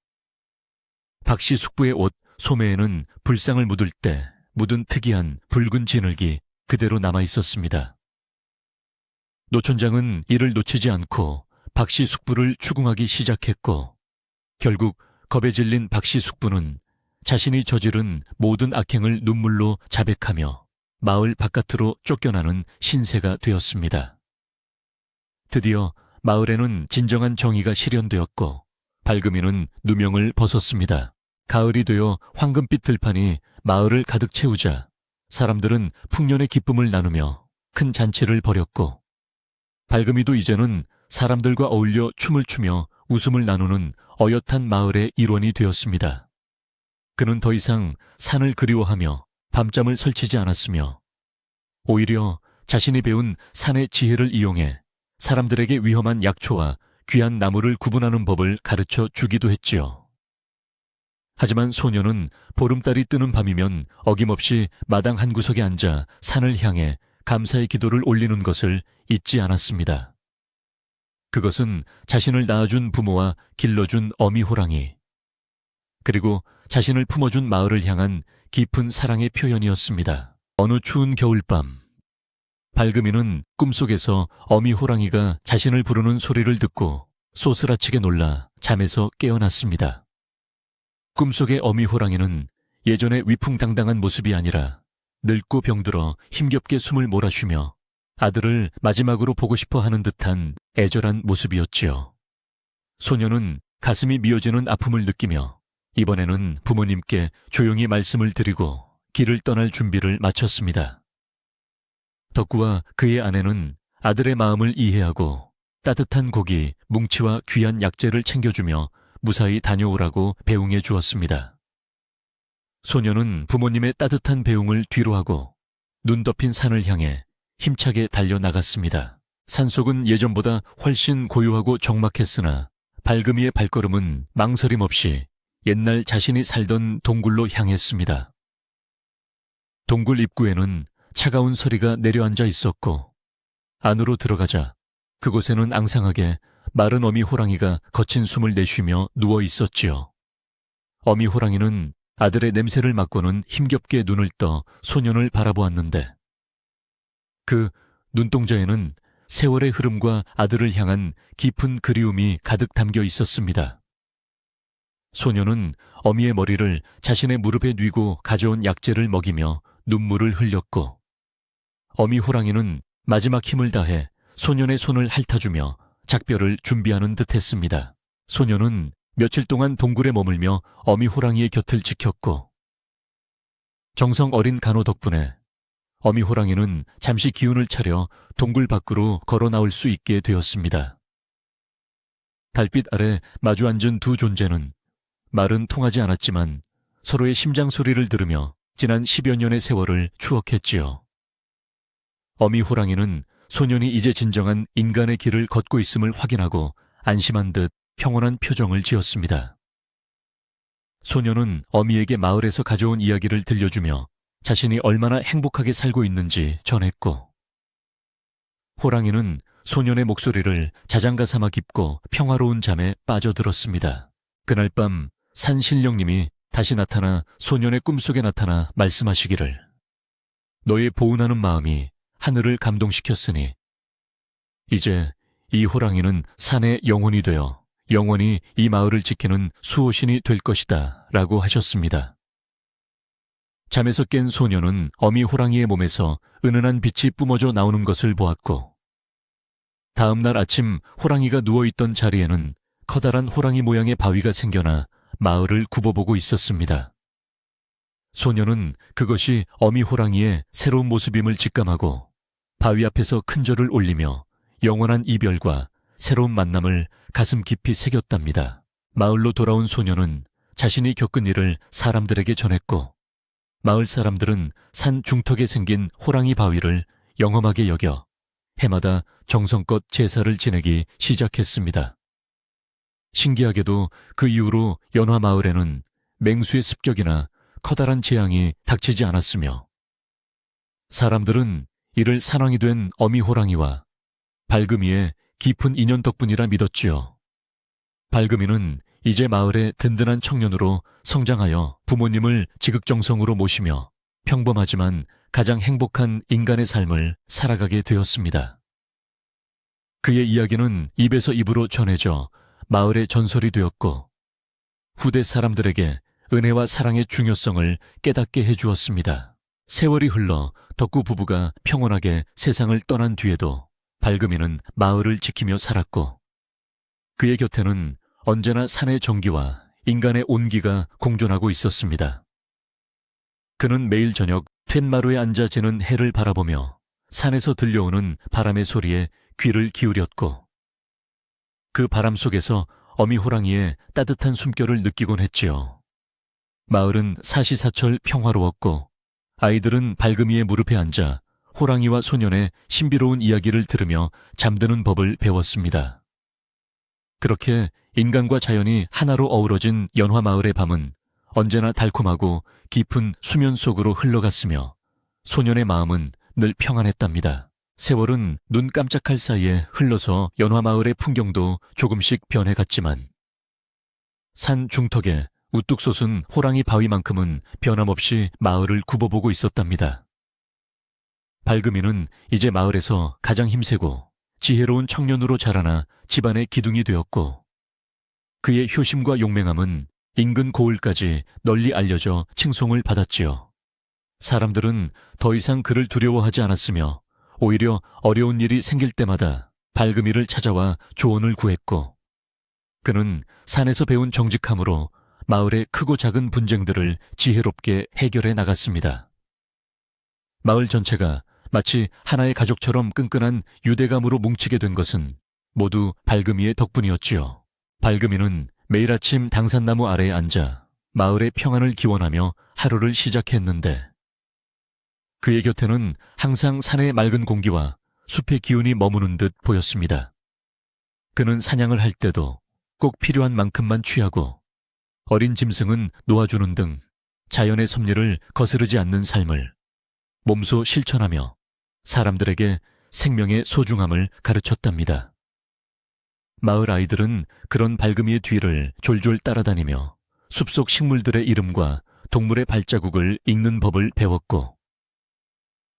박씨 숙부의 옷 소매에는 불상을 묻을 때 묻은 특이한 붉은 진흙이 그대로 남아 있었습니다. 노촌장은 이를 놓치지 않고 박씨 숙부를 추궁하기 시작했고, 결국 겁에 질린 박씨 숙부는 자신이 저지른 모든 악행을 눈물로 자백하며 마을 바깥으로 쫓겨나는 신세가 되었습니다. 드디어 마을에는 진정한 정의가 실현되었고 발금이는 누명을 벗었습니다. 가을이 되어 황금빛 들판이 마을을 가득 채우자 사람들은 풍년의 기쁨을 나누며 큰 잔치를 벌였고, 발금이도 이제는 사람들과 어울려 춤을 추며 웃음을 나누는 어엿한 마을의 일원이 되었습니다. 그는 더 이상 산을 그리워하며 밤잠을 설치지 않았으며 오히려 자신이 배운 산의 지혜를 이용해 사람들에게 위험한 약초와 귀한 나무를 구분하는 법을 가르쳐 주기도 했지요. 하지만 소녀는 보름달이 뜨는 밤이면 어김없이 마당 한 구석에 앉아 산을 향해 감사의 기도를 올리는 것을 잊지 않았습니다. 그것은 자신을 낳아준 부모와 길러준 어미 호랑이, 그리고 자신을 품어준 마을을 향한 깊은 사랑의 표현이었습니다. 어느 추운 겨울밤, 발금이는 꿈속에서 어미 호랑이가 자신을 부르는 소리를 듣고 소스라치게 놀라 잠에서 깨어났습니다. 꿈속의 어미 호랑이는 예전의 위풍당당한 모습이 아니라 늙고 병들어 힘겹게 숨을 몰아쉬며 아들을 마지막으로 보고 싶어 하는 듯한 애절한 모습이었지요. 소녀는 가슴이 미어지는 아픔을 느끼며 이번에는 부모님께 조용히 말씀을 드리고 길을 떠날 준비를 마쳤습니다. 덕구와 그의 아내는 아들의 마음을 이해하고 따뜻한 고기, 뭉치와 귀한 약재를 챙겨주며 무사히 다녀오라고 배웅해 주었습니다. 소녀는 부모님의 따뜻한 배웅을 뒤로하고 눈 덮인 산을 향해 힘차게 달려나갔습니다. 산속은 예전보다 훨씬 고요하고 적막했으나 발금이의 발걸음은 망설임 없이 옛날 자신이 살던 동굴로 향했습니다. 동굴 입구에는 차가운 서리가 내려앉아 있었고 안으로 들어가자 그곳에는 앙상하게 마른 어미 호랑이가 거친 숨을 내쉬며 누워 있었지요. 어미 호랑이는 아들의 냄새를 맡고는 힘겹게 눈을 떠 소년을 바라보았는데 그 눈동자에는 세월의 흐름과 아들을 향한 깊은 그리움이 가득 담겨 있었습니다. 소년은 어미의 머리를 자신의 무릎에 뉘고 가져온 약재를 먹이며 눈물을 흘렸고, 어미 호랑이는 마지막 힘을 다해 소년의 손을 핥아주며 작별을 준비하는 듯 했습니다. 소년은 며칠 동안 동굴에 머물며 어미 호랑이의 곁을 지켰고, 정성 어린 간호 덕분에 어미 호랑이는 잠시 기운을 차려 동굴 밖으로 걸어 나올 수 있게 되었습니다. 달빛 아래 마주 앉은 두 존재는 말은 통하지 않았지만 서로의 심장 소리를 들으며 지난 10여 년의 세월을 추억했지요. 어미 호랑이는 소년이 이제 진정한 인간의 길을 걷고 있음을 확인하고 안심한 듯 평온한 표정을 지었습니다. 소년은 어미에게 마을에서 가져온 이야기를 들려주며 자신이 얼마나 행복하게 살고 있는지 전했고, 호랑이는 소년의 목소리를 자장가 삼아 깊고 평화로운 잠에 빠져들었습니다. 그날 밤 산신령님이 다시 나타나 소년의 꿈속에 나타나 말씀하시기를, 너의 보은하는 마음이 하늘을 감동시켰으니 이제 이 호랑이는 산의 영혼이 되어 영원히 이 마을을 지키는 수호신이 될 것이다 라고 하셨습니다. 잠에서 깬 소년은 어미 호랑이의 몸에서 은은한 빛이 뿜어져 나오는 것을 보았고, 다음 날 아침 호랑이가 누워있던 자리에는 커다란 호랑이 모양의 바위가 생겨나 마을을 굽어보고 있었습니다. 소년은 그것이 어미 호랑이의 새로운 모습임을 직감하고 바위 앞에서 큰 절을 올리며 영원한 이별과 새로운 만남을 가슴 깊이 새겼답니다. 마을로 돌아온 소년은 자신이 겪은 일을 사람들에게 전했고, 마을 사람들은 산 중턱에 생긴 호랑이 바위를 영험하게 여겨 해마다 정성껏 제사를 지내기 시작했습니다. 신기하게도 그 이후로 연화 마을에는 맹수의 습격이나 커다란 재앙이 닥치지 않았으며, 사람들은 이를 산왕이 된 어미 호랑이와 발금이의 깊은 인연 덕분이라 믿었지요. 발금이는 이제 마을의 든든한 청년으로 성장하여 부모님을 지극정성으로 모시며 평범하지만 가장 행복한 인간의 삶을 살아가게 되었습니다. 그의 이야기는 입에서 입으로 전해져 마을의 전설이 되었고 후대 사람들에게 은혜와 사랑의 중요성을 깨닫게 해주었습니다. 세월이 흘러 덕구 부부가 평온하게 세상을 떠난 뒤에도 발금이는 마을을 지키며 살았고 그의 곁에는 언제나 산의 정기와 인간의 온기가 공존하고 있었습니다. 그는 매일 저녁 툇마루에 앉아 지는 해를 바라보며 산에서 들려오는 바람의 소리에 귀를 기울였고 그 바람 속에서 어미 호랑이의 따뜻한 숨결을 느끼곤 했지요. 마을은 사시사철 평화로웠고 아이들은 발금이의 무릎에 앉아 호랑이와 소년의 신비로운 이야기를 들으며 잠드는 법을 배웠습니다. 그렇게 인간과 자연이 하나로 어우러진 연화마을의 밤은 언제나 달콤하고 깊은 수면 속으로 흘러갔으며 소년의 마음은 늘 평안했답니다. 세월은 눈 깜짝할 사이에 흘러서 연화마을의 풍경도 조금씩 변해갔지만 산 중턱에 우뚝 솟은 호랑이 바위만큼은 변함없이 마을을 굽어보고 있었답니다. 발금이는 이제 마을에서 가장 힘세고 지혜로운 청년으로 자라나 집안의 기둥이 되었고 그의 효심과 용맹함은 인근 고을까지 널리 알려져 칭송을 받았지요. 사람들은 더 이상 그를 두려워하지 않았으며 오히려 어려운 일이 생길 때마다 발금이를 찾아와 조언을 구했고 그는 산에서 배운 정직함으로 마을의 크고 작은 분쟁들을 지혜롭게 해결해 나갔습니다. 마을 전체가 마치 하나의 가족처럼 끈끈한 유대감으로 뭉치게 된 것은 모두 발금이의 덕분이었지요. 발금이는 매일 아침 당산나무 아래에 앉아 마을의 평안을 기원하며 하루를 시작했는데 그의 곁에는 항상 산의 맑은 공기와 숲의 기운이 머무는 듯 보였습니다. 그는 사냥을 할 때도 꼭 필요한 만큼만 취하고 어린 짐승은 놓아주는 등 자연의 섭리를 거스르지 않는 삶을 몸소 실천하며 사람들에게 생명의 소중함을 가르쳤답니다. 마을 아이들은 그런 발금이의 뒤를 졸졸 따라다니며 숲속 식물들의 이름과 동물의 발자국을 읽는 법을 배웠고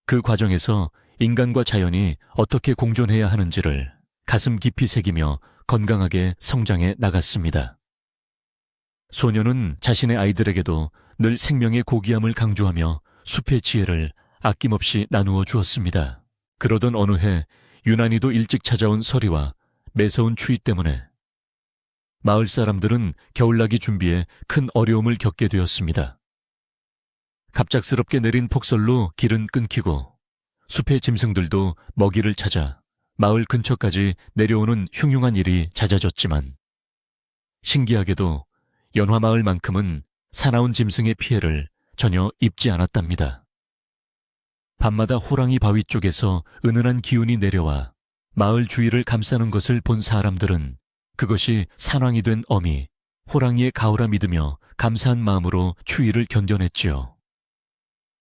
그 과정에서 인간과 자연이 어떻게 공존해야 하는지를 가슴 깊이 새기며 건강하게 성장해 나갔습니다. 소녀는 자신의 아이들에게도 늘 생명의 고귀함을 강조하며 숲의 지혜를 아낌없이 나누어 주었습니다. 그러던 어느 해 유난히도 일찍 찾아온 서리와 매서운 추위 때문에 마을 사람들은 겨울나기 준비에 큰 어려움을 겪게 되었습니다. 갑작스럽게 내린 폭설로 길은 끊기고 숲의 짐승들도 먹이를 찾아 마을 근처까지 내려오는 흉흉한 일이 잦아졌지만 신기하게도 연화마을만큼은 사나운 짐승의 피해를 전혀 입지 않았답니다. 밤마다 호랑이 바위 쪽에서 은은한 기운이 내려와 마을 주위를 감싸는 것을 본 사람들은 그것이 산왕이 된 어미 호랑이의 가호라 믿으며 감사한 마음으로 추위를 견뎌냈지요.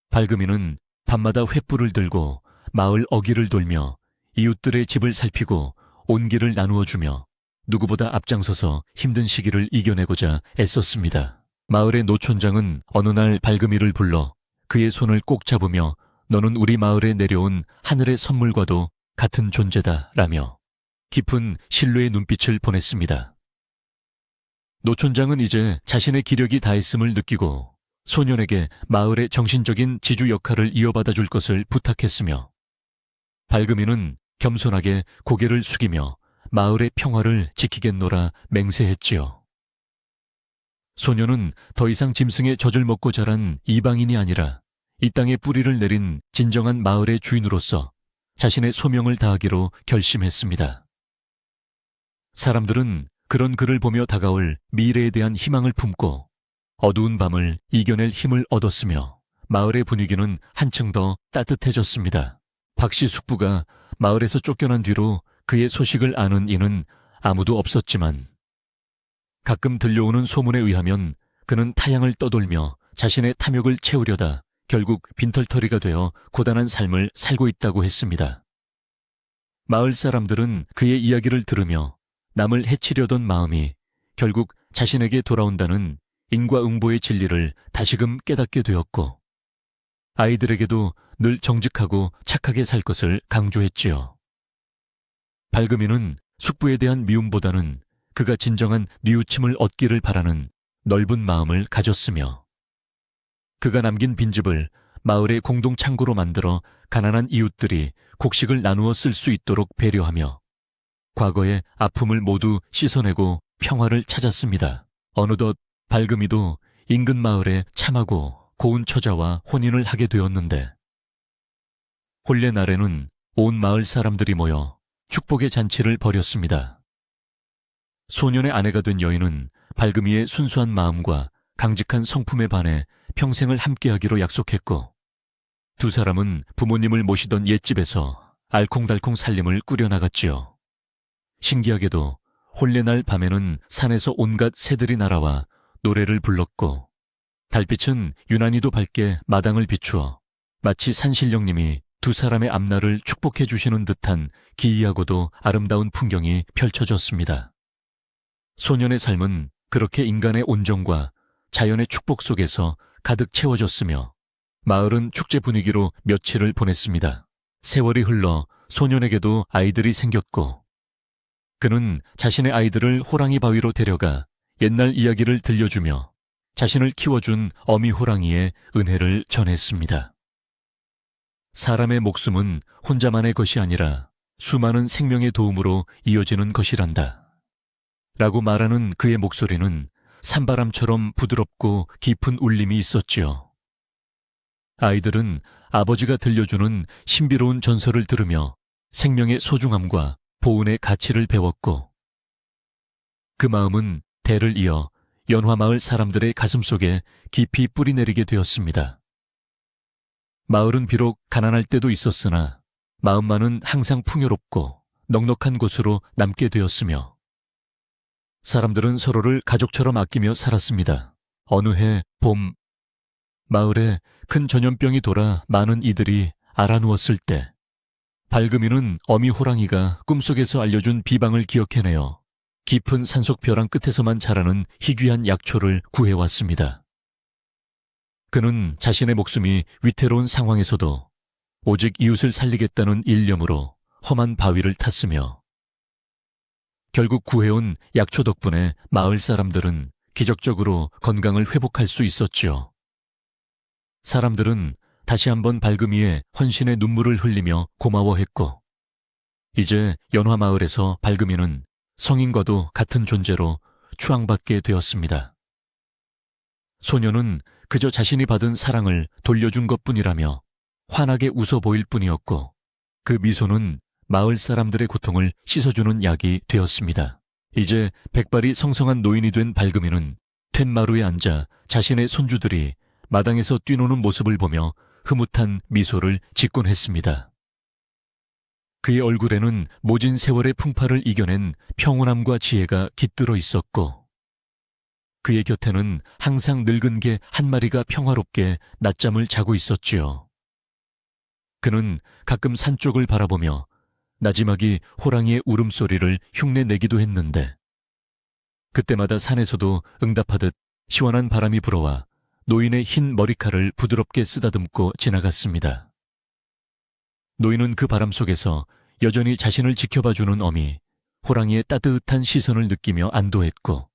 발금이는 밤마다 횃불을 들고 마을 어귀를 돌며 이웃들의 집을 살피고 온기를 나누어 주며 누구보다 앞장서서 힘든 시기를 이겨내고자 애썼습니다. 마을의 노촌장은 어느 날 발금이를 불러 그의 손을 꼭 잡으며 너는 우리 마을에 내려온 하늘의 선물과도 같은 존재다 라며 깊은 신뢰의 눈빛을 보냈습니다. 노촌장은 이제 자신의 기력이 다했음을 느끼고 소년에게 마을의 정신적인 지주 역할을 이어받아 줄 것을 부탁했으며 발금이는 겸손하게 고개를 숙이며 마을의 평화를 지키겠노라 맹세했지요. 소년은 더 이상 짐승의 젖을 먹고 자란 이방인이 아니라 이 땅에 뿌리를 내린 진정한 마을의 주인으로서 자신의 소명을 다하기로 결심했습니다. 사람들은 그런 그를 보며 다가올 미래에 대한 희망을 품고 어두운 밤을 이겨낼 힘을 얻었으며 마을의 분위기는 한층 더 따뜻해졌습니다. 박씨 숙부가 마을에서 쫓겨난 뒤로 그의 소식을 아는 이는 아무도 없었지만 가끔 들려오는 소문에 의하면 그는 타향을 떠돌며 자신의 탐욕을 채우려다 결국 빈털터리가 되어 고단한 삶을 살고 있다고 했습니다. 마을 사람들은 그의 이야기를 들으며 남을 해치려던 마음이 결국 자신에게 돌아온다는 인과응보의 진리를 다시금 깨닫게 되었고, 아이들에게도 늘 정직하고 착하게 살 것을 강조했지요. 발금이는 숙부에 대한 미움보다는 그가 진정한 뉘우침을 얻기를 바라는 넓은 마음을 가졌으며, 그가 남긴 빈집을 마을의 공동 창고로 만들어 가난한 이웃들이 곡식을 나누어 쓸 수 있도록 배려하며 과거의 아픔을 모두 씻어내고 평화를 찾았습니다. 어느덧 발금이도 인근 마을에 참하고 고운 처자와 혼인을 하게 되었는데, 혼례 날에는 온 마을 사람들이 모여 축복의 잔치를 벌였습니다. 소년의 아내가 된 여인은 발금이의 순수한 마음과 강직한 성품에 반해 평생을 함께하기로 약속했고, 두 사람은 부모님을 모시던 옛집에서 알콩달콩 살림을 꾸려나갔지요. 신기하게도 혼례날 밤에는 산에서 온갖 새들이 날아와 노래를 불렀고, 달빛은 유난히도 밝게 마당을 비추어 마치 산신령님이 두 사람의 앞날을 축복해 주시는 듯한 기이하고도 아름다운 풍경이 펼쳐졌습니다. 소년의 삶은 그렇게 인간의 온정과 자연의 축복 속에서 가득 채워졌으며, 마을은 축제 분위기로 며칠을 보냈습니다. 세월이 흘러 소년에게도 아이들이 생겼고, 그는 자신의 아이들을 호랑이 바위로 데려가 옛날 이야기를 들려주며 자신을 키워준 어미 호랑이의 은혜를 전했습니다. 사람의 목숨은 혼자만의 것이 아니라 수많은 생명의 도움으로 이어지는 것이란다. 라고 말하는 그의 목소리는 산바람처럼 부드럽고 깊은 울림이 있었지요. 아이들은 아버지가 들려주는 신비로운 전설을 들으며 생명의 소중함과 보은의 가치를 배웠고, 그 마음은 대를 이어 연화마을 사람들의 가슴속에 깊이 뿌리내리게 되었습니다. 마을은 비록 가난할 때도 있었으나 마음만은 항상 풍요롭고 넉넉한 곳으로 남게 되었으며, 사람들은 서로를 가족처럼 아끼며 살았습니다. 어느 해 봄, 마을에 큰 전염병이 돌아 많은 이들이 알아누웠을 때, 발금이는 어미 호랑이가 꿈속에서 알려준 비방을 기억해내어 깊은 산속 벼랑 끝에서만 자라는 희귀한 약초를 구해왔습니다. 그는 자신의 목숨이 위태로운 상황에서도 오직 이웃을 살리겠다는 일념으로 험한 바위를 탔으며, 결국 구해온 약초 덕분에 마을 사람들은 기적적으로 건강을 회복할 수 있었지요. 사람들은 다시 한번 발금이의 헌신의 눈물을 흘리며 고마워했고, 이제 연화마을에서 발금이는 성인과도 같은 존재로 추앙받게 되었습니다. 소녀는 그저 자신이 받은 사랑을 돌려준 것뿐이라며 환하게 웃어 보일 뿐이었고, 그 미소는 마을 사람들의 고통을 씻어주는 약이 되었습니다. 이제 백발이 성성한 노인이 된 발금이는 툇마루에 앉아 자신의 손주들이 마당에서 뛰노는 모습을 보며 흐뭇한 미소를 짓곤 했습니다. 그의 얼굴에는 모진 세월의 풍파를 이겨낸 평온함과 지혜가 깃들어 있었고, 그의 곁에는 항상 늙은 개 한 마리가 평화롭게 낮잠을 자고 있었지요. 그는 가끔 산 쪽을 바라보며 나지막이 호랑이의 울음소리를 흉내내기도 했는데, 그때마다 산에서도 응답하듯 시원한 바람이 불어와 노인의 흰 머리칼을 부드럽게 쓰다듬고 지나갔습니다. 노인은 그 바람 속에서 여전히 자신을 지켜봐주는 어미 호랑이의 따뜻한 시선을 느끼며 안도했고,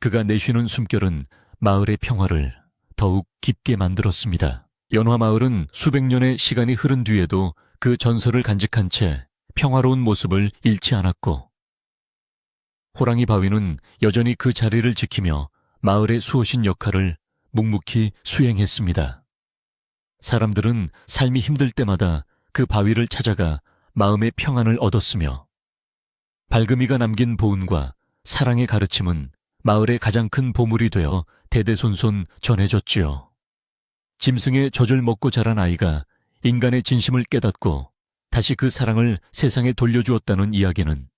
그가 내쉬는 숨결은 마을의 평화를 더욱 깊게 만들었습니다. 연화마을은 수백 년의 시간이 흐른 뒤에도 그 전설을 간직한 채 평화로운 모습을 잃지 않았고, 호랑이 바위는 여전히 그 자리를 지키며 마을의 수호신 역할을 묵묵히 수행했습니다. 사람들은 삶이 힘들 때마다 그 바위를 찾아가 마음의 평안을 얻었으며, 발금이가 남긴 보은과 사랑의 가르침은 마을의 가장 큰 보물이 되어 대대손손 전해졌지요. 짐승의 젖을 먹고 자란 아이가 인간의 진심을 깨닫고 다시 그 사랑을 세상에 돌려주었다는 이야기는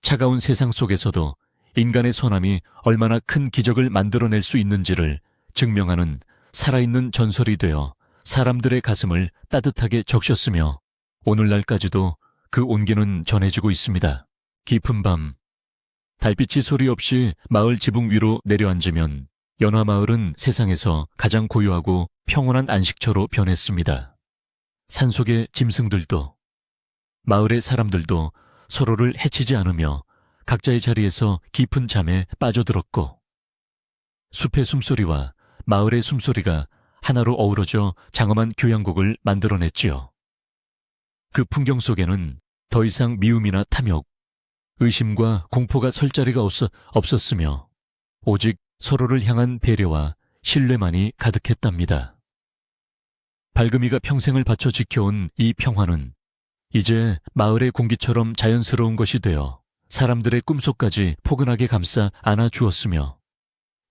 차가운 세상 속에서도 인간의 선함이 얼마나 큰 기적을 만들어낼 수 있는지를 증명하는 살아있는 전설이 되어 사람들의 가슴을 따뜻하게 적셨으며, 오늘날까지도 그 온기는 전해지고 있습니다. 깊은 밤, 달빛이 소리 없이 마을 지붕 위로 내려앉으면 연화마을은 세상에서 가장 고요하고 평온한 안식처로 변했습니다. 산속의 짐승들도 마을의 사람들도 서로를 해치지 않으며 각자의 자리에서 깊은 잠에 빠져들었고, 숲의 숨소리와 마을의 숨소리가 하나로 어우러져 장엄한 교향곡을 만들어냈지요. 그 풍경 속에는 더 이상 미움이나 탐욕, 의심과 공포가 설 자리가 없었으며 오직 서로를 향한 배려와 신뢰만이 가득했답니다. 밝음이가 평생을 바쳐 지켜온 이 평화는 이제 마을의 공기처럼 자연스러운 것이 되어 사람들의 꿈속까지 포근하게 감싸 안아주었으며,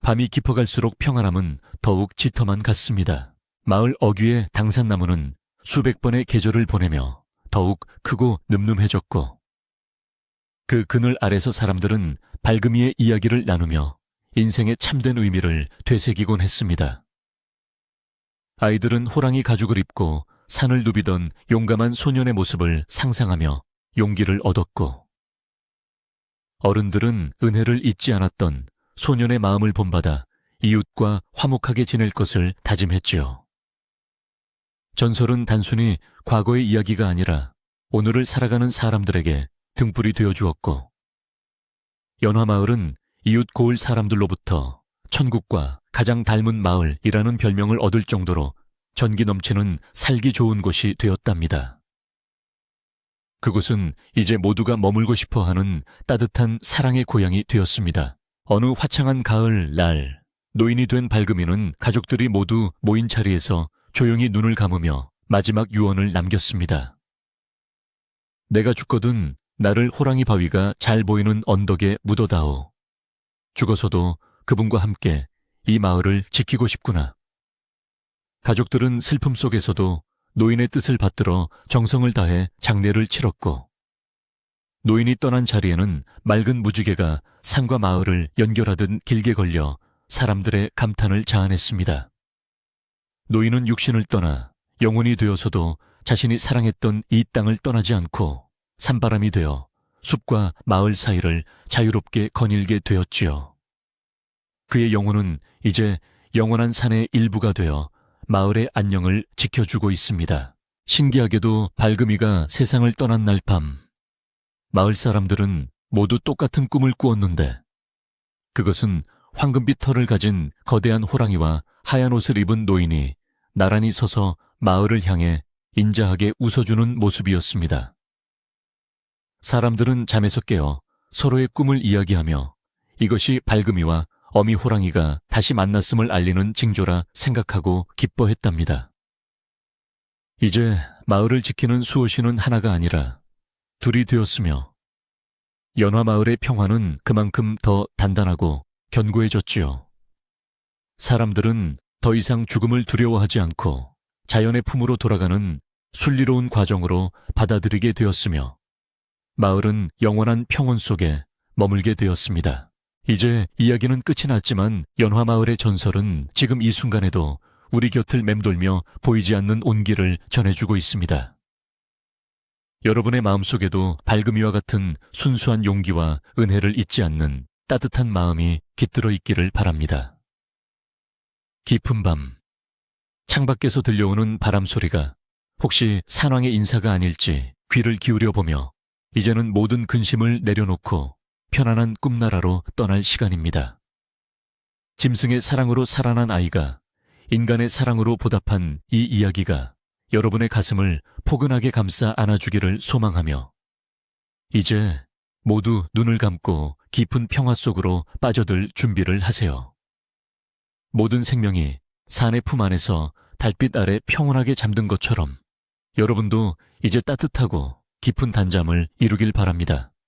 밤이 깊어갈수록 평안함은 더욱 짙어만 갔습니다. 마을 어귀의 당산나무는 수백 번의 계절을 보내며 더욱 크고 늠름해졌고, 그 그늘 아래서 사람들은 밝음이의 이야기를 나누며 인생의 참된 의미를 되새기곤 했습니다. 아이들은 호랑이 가죽을 입고 산을 누비던 용감한 소년의 모습을 상상하며 용기를 얻었고, 어른들은 은혜를 잊지 않았던 소년의 마음을 본받아 이웃과 화목하게 지낼 것을 다짐했지요. 전설은 단순히 과거의 이야기가 아니라 오늘을 살아가는 사람들에게 등불이 되어주었고, 연화마을은 이웃 고을 사람들로부터 천국과 가장 닮은 마을이라는 별명을 얻을 정도로 전기 넘치는 살기 좋은 곳이 되었답니다. 그곳은 이제 모두가 머물고 싶어하는 따뜻한 사랑의 고향이 되었습니다. 어느 화창한 가을 날, 노인이 된 밝음이는 가족들이 모두 모인 자리에서 조용히 눈을 감으며 마지막 유언을 남겼습니다. 내가 죽거든 나를 호랑이 바위가 잘 보이는 언덕에 묻어다오. 죽어서도 그분과 함께 이 마을을 지키고 싶구나. 가족들은 슬픔 속에서도 노인의 뜻을 받들어 정성을 다해 장례를 치렀고, 노인이 떠난 자리에는 맑은 무지개가 산과 마을을 연결하듯 길게 걸려 사람들의 감탄을 자아냈습니다. 노인은 육신을 떠나 영혼이 되어서도 자신이 사랑했던 이 땅을 떠나지 않고 산바람이 되어 숲과 마을 사이를 자유롭게 거닐게 되었지요. 그의 영혼은 이제 영원한 산의 일부가 되어 마을의 안녕을 지켜주고 있습니다. 신기하게도 밝음이가 세상을 떠난 날 밤, 마을 사람들은 모두 똑같은 꿈을 꾸었는데, 그것은 황금빛 털을 가진 거대한 호랑이와 하얀 옷을 입은 노인이 나란히 서서 마을을 향해 인자하게 웃어주는 모습이었습니다. 사람들은 잠에서 깨어 서로의 꿈을 이야기하며 이것이 밝음이와 어미 호랑이가 다시 만났음을 알리는 징조라 생각하고 기뻐했답니다. 이제 마을을 지키는 수호신은 하나가 아니라 둘이 되었으며, 연화마을의 평화는 그만큼 더 단단하고 견고해졌지요. 사람들은 더 이상 죽음을 두려워하지 않고 자연의 품으로 돌아가는 순리로운 과정으로 받아들이게 되었으며, 마을은 영원한 평온 속에 머물게 되었습니다. 이제 이야기는 끝이 났지만 연화마을의 전설은 지금 이 순간에도 우리 곁을 맴돌며 보이지 않는 온기를 전해주고 있습니다. 여러분의 마음속에도 밝음이와 같은 순수한 용기와 은혜를 잊지 않는 따뜻한 마음이 깃들어 있기를 바랍니다. 깊은 밤, 창밖에서 들려오는 바람 소리가 혹시 산왕의 인사가 아닐지 귀를 기울여 보며 이제는 모든 근심을 내려놓고 편안한 꿈나라로 떠날 시간입니다. 짐승의 사랑으로 살아난 아이가 인간의 사랑으로 보답한 이 이야기가 여러분의 가슴을 포근하게 감싸 안아주기를 소망하며, 이제 모두 눈을 감고 깊은 평화 속으로 빠져들 준비를 하세요. 모든 생명이 산의 품 안에서 달빛 아래 평온하게 잠든 것처럼 여러분도 이제 따뜻하고 깊은 단잠을 이루길 바랍니다.